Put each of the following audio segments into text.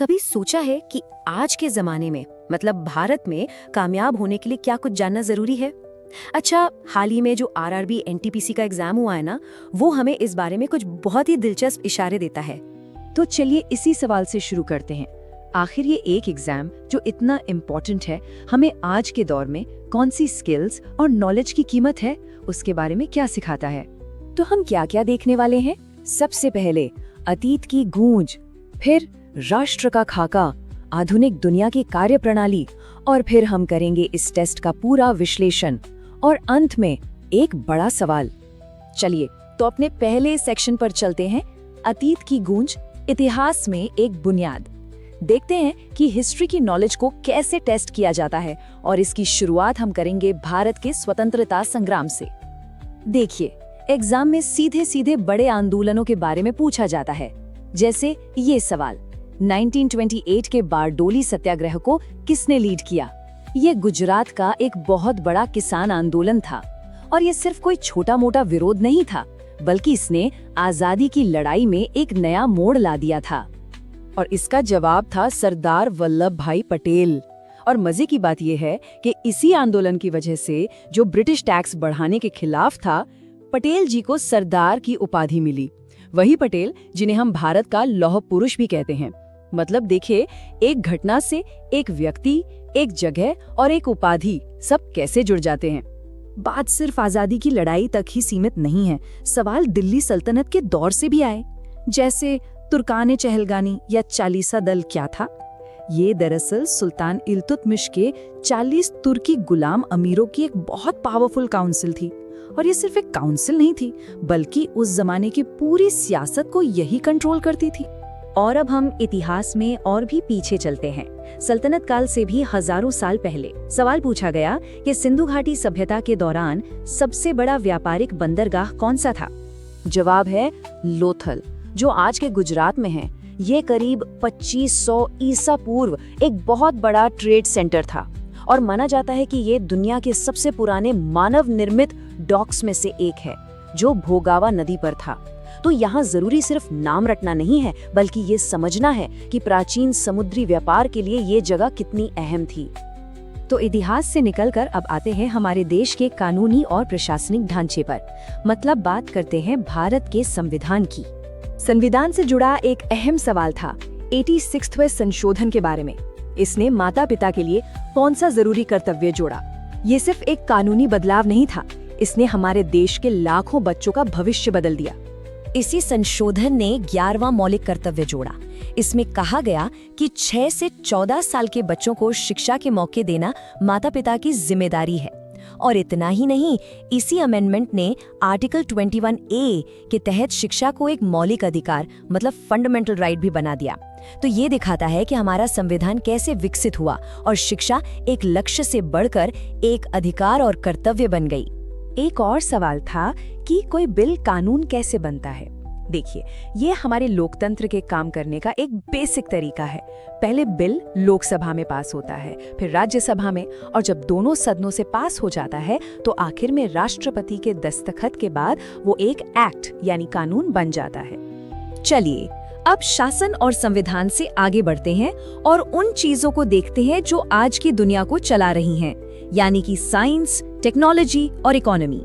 कभी सोचा है कि आज के जमाने में मतलब भारत में कामयाब होने के लिए क्या कुछ जानना जरूरी है? अच्छा, हाल ही में जो आरआरबी एनटीपीसी का एग्जाम हुआ है ना, वो हमें इस बारे में कुछ बहुत ही दिलचस्प इशारे देता है। तो चलिए इसी सवाल से शुरू करते हैं। आखिर ये एक एग्जाम जो इतना इम्पोर्टेंट है, हमें आज के दौर में कौन सी स्किल्स और नॉलेज की कीमत है, उसके बारे में क्या सिखाता है? तो हम क्या क्या देखने वाले हैं? सबसे पहले अतीत की गूंज, फिर राष्ट्र का खाका, आधुनिक दुनिया की कार्यप्रणाली, और फिर हम करेंगे इस टेस्ट का पूरा विश्लेषण, और अंत में एक बड़ा सवाल। चलिए तो अपने पहले सेक्शन पर चलते हैं, अतीत की गूंज, इतिहास में एक बुनियाद। देखते हैं कि हिस्ट्री की नॉलेज को कैसे टेस्ट किया जाता है, और इसकी शुरुआत हम करेंगे भारत के स्वतंत्रता संग्राम से। देखिए, एग्जाम में सीधे सीधे बड़े आंदोलनों के बारे में पूछा जाता है, जैसे ये सवाल, 1928 के बारडोली सत्याग्रह को किसने लीड किया? ये गुजरात का एक बहुत बड़ा किसान आंदोलन था, और ये सिर्फ कोई छोटा मोटा विरोध नहीं था, बल्कि इसने आजादी की लड़ाई में एक नया मोड़ ला दिया था। और इसका जवाब था सरदार वल्लभ भाई पटेल। और मजे की बात यह है कि इसी आंदोलन की वजह से जो ब्रिटिश टैक्स बढ़ाने के खिलाफ था, पटेल जी को सरदार की उपाधि मिली। वही पटेल जिन्हें हम भारत का लौह पुरुष भी कहते हैं। मतलब देखिए, एक घटना से एक व्यक्ति, एक जगह और एक उपाधि सब कैसे जुड़ जाते हैं। बात सिर्फ आजादी की लड़ाई तक ही सीमित नहीं है, सवाल दिल्ली सल्तनत के दौर से भी आए, जैसे तुर्कान चहलगानी या चालीसा दल क्या था? ये दरअसल सुल्तान इल्तुतमिश के 40 तुर्की गुलाम अमीरों की एक बहुत पावरफुल काउंसिल थी। और ये सिर्फ एक काउंसिल नहीं थी, बल्कि उस जमाने की पूरी सियासत को यही कंट्रोल करती थी। और अब हम इतिहास में और भी पीछे चलते हैं। सल्तनत काल से भी हजारों साल पहले सवाल पूछा गया कि सिंधु घाटी सभ्यता के दौरान सबसे बड़ा व्यापारिक बंदरगाह कौन सा था? जवाब है लोथल, जो आज के गुजरात में है। ये करीब 2500 ईसा पूर्व एक बहुत बड़ा ट्रेड सेंटर था, और माना जाता है कि ये दुनिया के सबसे पुराने मानव निर्मित डॉक्स में से एक है, जो भोगावा नदी पर था। तो यहाँ जरूरी सिर्फ नाम रटना नहीं है, बल्कि ये समझना है कि प्राचीन समुद्री व्यापार के लिए ये जगह कितनी अहम थी। तो इतिहास से निकलकर अब आते हैं हमारे देश के कानूनी और प्रशासनिक ढांचे पर। मतलब बात करते हैं भारत के संविधान की। संविधान से जुड़ा एक अहम सवाल था 86वें संशोधन के बारे में। इसने माता पिता के लिए कौन सा जरूरी कर्तव्य जोड़ा? ये सिर्फ एक कानूनी बदलाव नहीं था, इसने हमारे देश के लाखों बच्चों का भविष्य बदल दिया। इसी संशोधन ने 11वां मौलिक कर्तव्य जोड़ा। इसमें कहा गया कि 6 से 14 साल के बच्चों को शिक्षा के मौके देना माता पिता की जिम्मेदारी है। और इतना ही नहीं, इसी अमेंडमेंट ने आर्टिकल 21A के तहत शिक्षा को एक मौलिक अधिकार मतलब फंडामेंटल राइट भी बना दिया। तो ये दिखाता है कि हमारा संविधान कैसे विकसित हुआ और शिक्षा एक लक्ष्य से बढ़कर एक अधिकार और कर्तव्य बन गई। एक और सवाल था कि कोई बिल कानून कैसे बनता है। देखिए, ये हमारे लोकतंत्र के काम करने का एक बेसिक तरीका है। पहले बिल लोकसभा में पास होता है, फिर राज्यसभा में, और जब दोनों सदनों से पास हो जाता है तो आखिर में राष्ट्रपति के दस्तखत के बाद वो एक एक्ट यानी कानून बन जाता है। चलिए अब शासन और संविधान से आगे बढ़ते हैं और उन चीजों को देखते हैं जो आज की दुनिया को चला रही हैं, यानी कि साइंस, टेक्नोलॉजी और इकोनॉमी।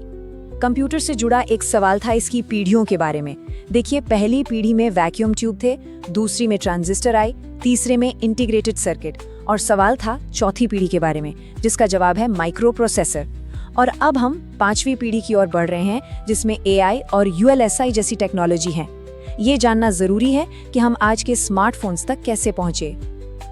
कंप्यूटर से जुड़ा एक सवाल था इसकी पीढ़ियों के बारे में। देखिए, पहली पीढ़ी में वैक्यूम ट्यूब थे, दूसरी में ट्रांजिस्टर आए, तीसरे में इंटीग्रेटेड सर्किट, और सवाल था चौथी पीढ़ी के बारे में, जिसका जवाब है माइक्रो प्रोसेसर। और अब हम 5वीं पीढ़ी की ओर बढ़ रहे हैं, जिसमें AI और ULSI जैसी टेक्नोलॉजी है। ये जानना जरूरी है कि हम आज के स्मार्टफोन्स तक कैसे पहुंचे।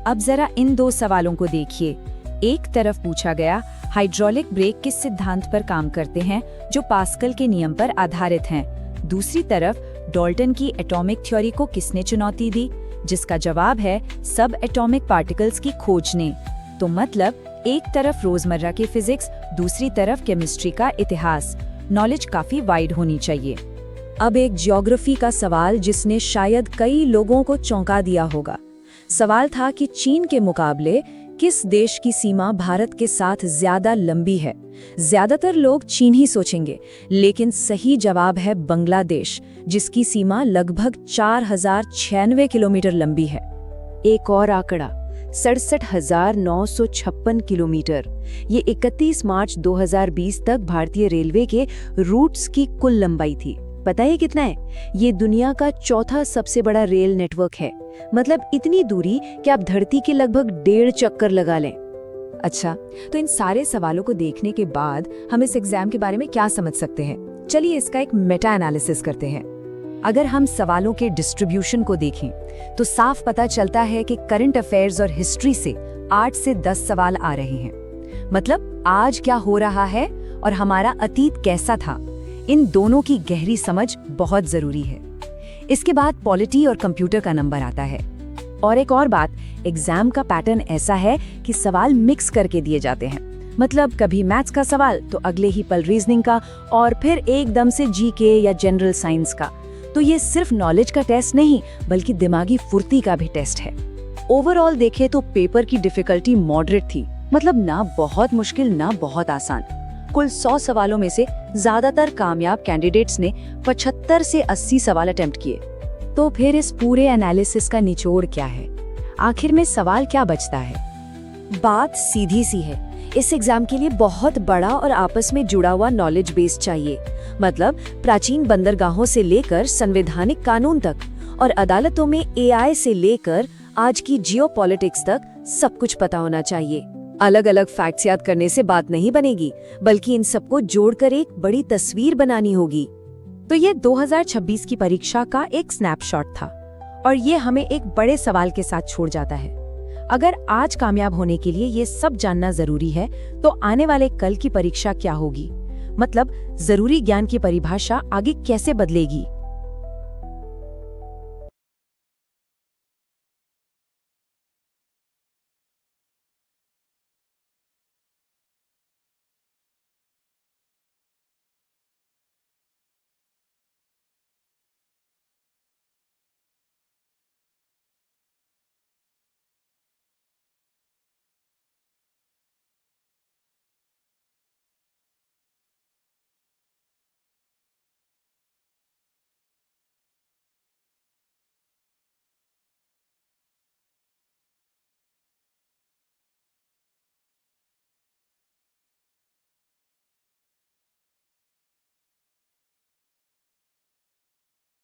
अब जरा इन दो सवालों को देखिए। एक तरफ पूछा गया हाइड्रोलिक ब्रेक किस सिद्धांत पर काम करते हैं, जो पास्कल के नियम पर आधारित हैं। दूसरी तरफ डाल्टन की एटॉमिक थ्योरी को किसने चुनौती दी, जिसका जवाब है सब एटॉमिक पार्टिकल्स की खोज ने। तो मतलब एक तरफ रोजमर्रा की फिजिक्स, दूसरी तरफ केमिस्ट्री का इतिहास। नॉलेज काफी वाइड होनी चाहिए। अब एक ज्योग्राफी का सवाल जिसने शायद कई लोगों को चौंका दिया होगा। सवाल था कि चीन के मुकाबले किस देश की सीमा भारत के साथ ज्यादा लंबी है। ज्यादातर लोग चीन ही सोचेंगे, लेकिन सही जवाब है बांग्लादेश, जिसकी सीमा लगभग 4096 किलोमीटर लंबी है। एक और आंकड़ा 67,956 किलोमीटर। ये 31 मार्च 2020 तक भारतीय रेलवे के रूट्स की कुल लंबाई थी। पता है कितना है? ये दुनिया का चौथा सबसे बड़ा रेल नेटवर्क है। मतलब इतनी दूरी कि आप धरती के लगभग 1.5 चक्कर लगा लें। अच्छा, तो इन सारे सवालों को देखने के बाद हम इस एग्जाम के बारे में क्या समझ सकते हैं? चलिए इसका एक मेटा एनालिसिस करते हैं। अगर हम सवालों के डिस्ट्रीब्यूशन को देखें तो साफ पता चलता है कि करंट अफेयर्स और हिस्ट्री से 8 से 10 सवाल आ रहे हैं। मतलब आज क्या हो रहा है और हमारा अतीत कैसा था, इन दोनों की गहरी समझ बहुत जरूरी है। इसके बाद पॉलिटी और कंप्यूटर का नंबर आता है। और एक और बात, एग्जाम का पैटर्न ऐसा है कि सवाल मिक्स करके दिए जाते हैं। मतलब कभी मैथ्स का सवाल तो अगले ही पल रीजनिंग का और फिर एकदम से जीके या जनरल साइंस का। तो ये सिर्फ नॉलेज का टेस्ट नहीं बल्कि दिमागी फुर्ती का भी टेस्ट है। ओवरऑल देखें तो पेपर की डिफिकल्टी मॉडरेट थी। मतलब ना बहुत मुश्किल ना बहुत आसान। कुल 100 सवालों में से ज्यादातर कामयाब कैंडिडेट्स ने 75 से 80 सवाल अटेम्प्ट किए। तो फिर इस पूरे एनालिसिस का निचोड़ क्या है? आखिर में सवाल क्या बचता है? बात सीधी सी है, इस एग्जाम के लिए बहुत बड़ा और आपस में जुड़ा हुआ नॉलेज बेस चाहिए। मतलब प्राचीन बंदरगाहों से लेकर संवैधानिक कानून तक और अदालतों में एआई से लेकर आज की जियोपॉलिटिक्स तक सब कुछ पता होना चाहिए। अलग अलग फैक्ट्स याद करने से बात नहीं बनेगी, बल्कि इन सबको जोड़कर एक बड़ी तस्वीर बनानी होगी। तो ये 2026 की परीक्षा का एक स्नैपशॉट था और ये हमें एक बड़े सवाल के साथ छोड़ जाता है। अगर आज कामयाब होने के लिए ये सब जानना जरूरी है तो आने वाले कल की परीक्षा क्या होगी? मतलब जरूरी ज्ञान की परिभाषा आगे कैसे बदलेगी?